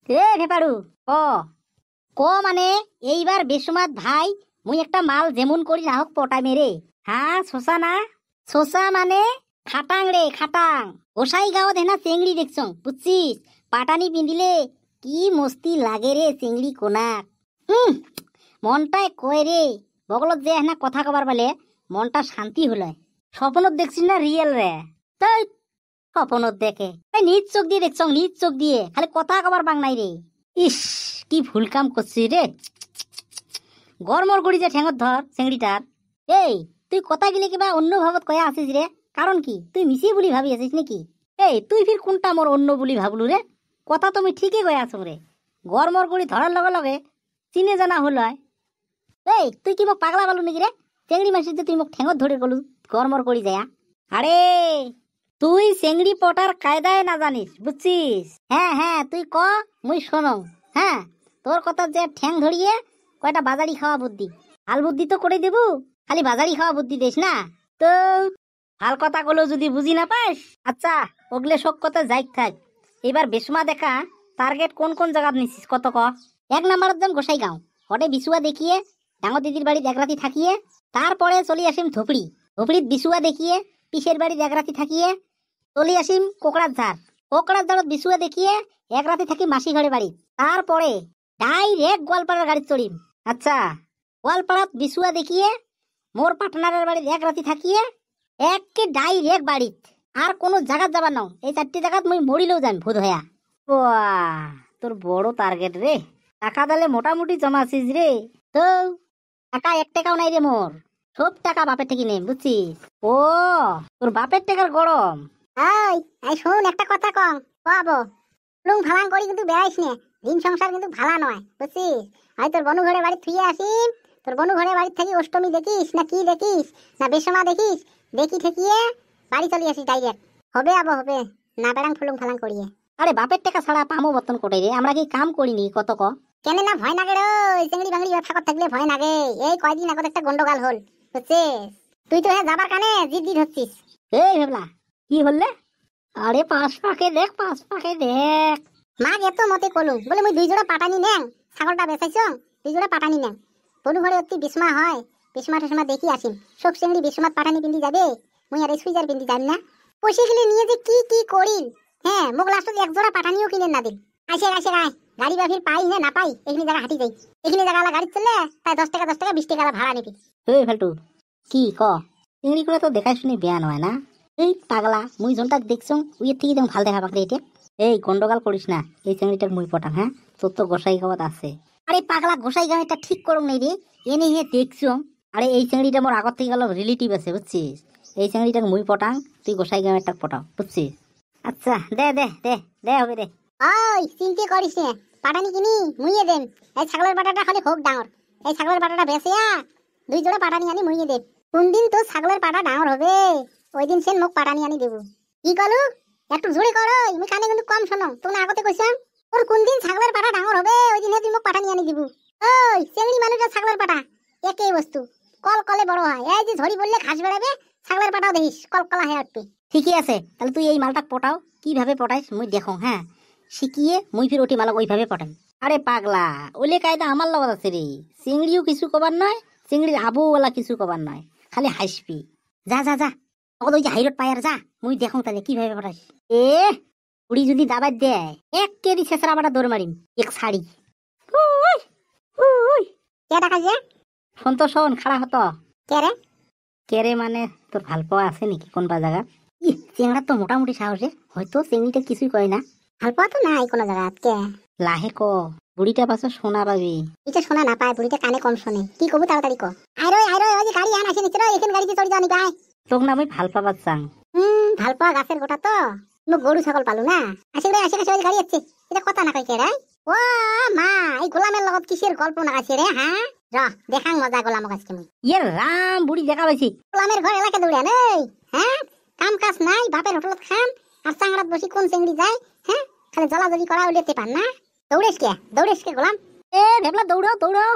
এ ভেপাড়ু ক ক মানে এইবার বেসমাত ভাই মুই একটা মাল যেমন করি না হোক পটাই মেরে। হ্যাঁ শোষা না, শোষা মানে খাটাং রে খাটাং। ওসাই গাঁও দেনা চেংড়ি দেখছ বুঝছিস, পাটানি পিন্দিলে কি মস্তি লাগে রে চেংড়ি কোনাক। মনটাই কয় রে বগলত যে না কথা কবার বলে মনটা শান্তি হল। স্বপ্নত দেখছিস না রিয়েল রে? তাই স্বপ্নত দেখে নিজ চোখ দিয়ে দেখছ, নিজ চোখ দিয়ে খালি কথা কবার বাং নাই রে। ইস কি ভুল কাম করছিস রে। গরমর করি যে ঠেঙত ধর চেংড়িটার। এই তুই কথা গিলে কিবা অন্য ভাবত কয়া আসিস রে, কারণ কি তুই মিশি বলি ভাবি আছিস নাকি? এই তুই ফির কোনটা মোর অন্য বলি ভাবলু রে? কথা তুমি ঠিকই কয়া আছো রে। গরমর করি ধরার লগে লগে চিনে জানা হল। এই তুই কি মোক পাগলা পালু নাকি রে? চেংড়ি মাসির যে তুই মোক ঠেঙত ধরে গলু গরমর করি যায়। আরে তুই চেংড়ি পটার কায়দায় না জানিস বুঝছিস। হ্যাঁ হ্যাঁ তুই ক মুই শোনো। হ্যাঁ তোর কথা যে ঠ্যাং ধরিয়ে কয়টা বাজারি খাওয়া বুদ্ধি, ভাল বুদ্ধি তো করে দেবু, খালি বাজারি খাওয়া বুদ্ধি দিস না তো। ভাল কথা গুলো যদি বুঝি না পাস, আচ্ছা ওগলে শোক কথা যাই থাক। এবার বেসমা দেখা টার্গেট কোন কোন জায়গা নিছিস কত ক। এক নাম্বারের দাম গোসাই গাঁও, হটে বিছুয়া দেখিয়ে ডাঙর দিদির বাড়িতে এক রাতি থাকিয়ে তারপরে চলি আসিম ধুপড়ি, ধুপড়িত বিছুয়া দেখিয়ে পিসের বাড়িতে এক রাতি থাকিয়ে চলি আসিম কোকড়ার ঝাড়, কোকড়ার ঝাড়ত বিছুয়া দেখিয়ে এক রাতি থাকি মাসি ঘরে বাড়ি, তারপরে ডাইরেক্ট গোয়ালপাড়ার গাড়ি চড়িম। আচ্ছা গোয়ালপাড়াত বিছুয়া দেখিয়ে মোর পার্টনারের বাড়িতে এক রাতি থাকিয়ে একে ডাইরেক্ট বাড়িত, আর কোনো জায়গাত যাবা নাও। এই 4টি জায়গাত মুই মরিলেও যাম ভূত হইয়া। তোর বড় টার্গেট রে। টাকা দিলে মোটামুটি জমাছিস রে। তো টাকা 1 টাকাও নাই রে মোর, সব টাকা বাপের থেকে নেই বুঝছিস। ও তোর বাপের টাকার গরম। এই শোন একটা কথা কম কব, লুং ভালাং করি কিন্তু বেড়াইস নে, দিন সংসার কিন্তু ভালা নয় বুঝছিস। আমি তোর বনু ঘরে বাড়ি থুয়ে আসিম, তোর বনু ঘরে বাড়ি থেকে অষ্টমী দেখিস না কি দেখিস না বেসমা দেখিস, দেখি ঠেকিয়ে বাড়ি চলে আসিস ডাইরেক্ট। হবে আবো হবে না বেড়াং ফুলুং ফালাং করিয়ে। আরে বাপের টাকা ছাড়া পামো বর্তন কোটাই রে, আমরা কি কাম করিনি কত ক। কেন না ভয় লাগে রে, চেংড়ি বাংড়ি ব্যবসা করতে থাকলে ভয় লাগে। এই কয়দিন আগত একটা গন্ডগোল হল বুঝছিস, তুই তো হ্যাঁ যাবার কানে জিদ জিদ হচ্ছিস। এই ভেবলা কি হলে? আরে 5 পাকে দেখ, 5 পাকে দেখ। মা এত মতে কলু বলে মুই 2 জোড়া পাটানি নেং, ছাগলটা বেচাইছ 2 জোড়া পাটানি নেং। বনু ঘরে অতি বিস্মা হয়, বিস্মা ঠেসমা দেখি আসিম। সব চেংড়ি বিস্মাত পাটানি পিন্দি যাবে, মুই আর সুইজার পিন্দি যাই না। পয়সা গেলে নিয়ে যে কি কি করিল। হ্যাঁ মোক লাস্টত 1 জোড়া পাটানিও কিনে না দিল। আসে আসে গায় গাড়ি বাফির পাই না পাই এখানে জায়গা হাঁটি যাই, এখানে জায়গা গাড়ি চললে তাই 10 টাকা 20 টাকা ভাড়া নিবি। এই ফালতু কি ক, চিংড়ি করে তো দেখাই শুনি বেয়ান হয় না। এই পাগলা মুই জনটা দেখছং উইয়ের থেকে যেমন ভাল দেখা পাকলে এটা। এই গন্ডগোল করিস না, এই চিংড়িটার মুই পটাম। হ্যাঁ তোর তো গোসাই গাঁওয়াত আছে। আরে পাগলা গোসাই গাঁও এটা ঠিক করুন নাই রে, এনে হে দেখছং। আরে এই চিংড়িটা মোর আগত থেকে গেল রিলেটিভ আছে বুঝছিস। এই চিংড়িটাকে মুই পটাং, তুই গোসাই গাঁও একটা পটাও বুঝছিস। আচ্ছা দে দে দে দে হবে দে। ওই চিন্তা করিস না, পাটানি কিনি মুইয়ে দেন। এই ছাগলের পাটাটা খালি হোক ডাঙর, এই ছাগলের পাটাটা বেচিয়া 2 জোড়া পাটানি আনি মুইয়ে দেব। কোন দিন তোর ছাগলের পাটা ডাঙর হবে ওই দিন সেন মোক পাটানি আনি দেবো। কি কলু একটু জোরে কর, মুই কানে কিন্তু কম শোনো, তোমরা আগতে কইছাম তোর কোন দিন ছাগলের পাটা ডাঙর হবে ওই দিন তুই মোক পাটানি আনি দিব। ওই চেংড়ি মানুষের ছাগলের পাটা একই বস্তু, কল কলে বড় হয়। এই যে ঝড়ি বললে ঘাস বেড়াবে, ছাগলের পাটাও দেখিস কলকলা হয়ে উঠবে। ঠিকই আছে, তাহলে তুই এই মালটা পটাও, কিভাবে পটাইস মুই দেখো। হ্যাঁ শিখিয়ে মুই ফির ওটি মালক ওইভাবে পটাই। আরে পাগলা ওলে কায়দা আমার লগত আছে রে, চিংড়িও কিছু কবার নয়, চিংড়ির আবুওয়ালা কিছু কবার নয়, খালি হাসবি। যা যা যা তখন ওই যে হাইরোড পাই আর যা, মুই দেখো তাহলে কিভাবে পটাইস। এ উড়ি যদি দাবাত দেয় 1 কেজি ছেঁচড়া বাটা দৌড় মারিম 1 শাড়ি। কে টাকা যে শোন তো শোন খাড়া হতো। কে রে? কে রে মানে তোর ভাল পাওয়া আছে নাকি কোন বা জায়গা? চিংড়ার তো মোটামুটি সাহসে, হয়তো চিংড়িটা কিছুই কয় না। ভাল পাওয়া তো নাই কোনো জায়গা। কে লাহে ক, বুড়িটা পাশে শোনা পাবি। এটা শোনা না পায়, বুড়িটা কানে কম শোনে। কি কবু তাড়াতাড়ি ক। আরে ওই যে গাড়ি আন আসে নিচে, এখানে গাড়িতে চড়ি যাও নি গায়। তোক না আমি ভাল পাবার চাং। ভাল পাওয়া গাছের গোটা তো, মোক গরু ছাগল পালু না। আসে রে আসে আসে, ওই গাড়ি আছে। এটা কথা না কই কে রে? ও মা এই গোলামের লগত কিসের গল্প না আছে রে? হ্যাঁ রা দেখাং মজা গোলাম গাছকে মুই। ইয়ে রাম বুড়ি দেখা পাইছি। গোলামের ঘর এলাকা দৌড়ান এই। হ্যাঁ কাম কাজ নাই, বাপের হোটেলত খান আর চাংড়াত বসি কোন চিংড়ি যায়। হ্যাঁ খালি জ্বলাজ্বলি করা উঠতে পান না। দৌড়েস কে গোলাম? এ ভেবলা দৌড়াও দৌড়াও।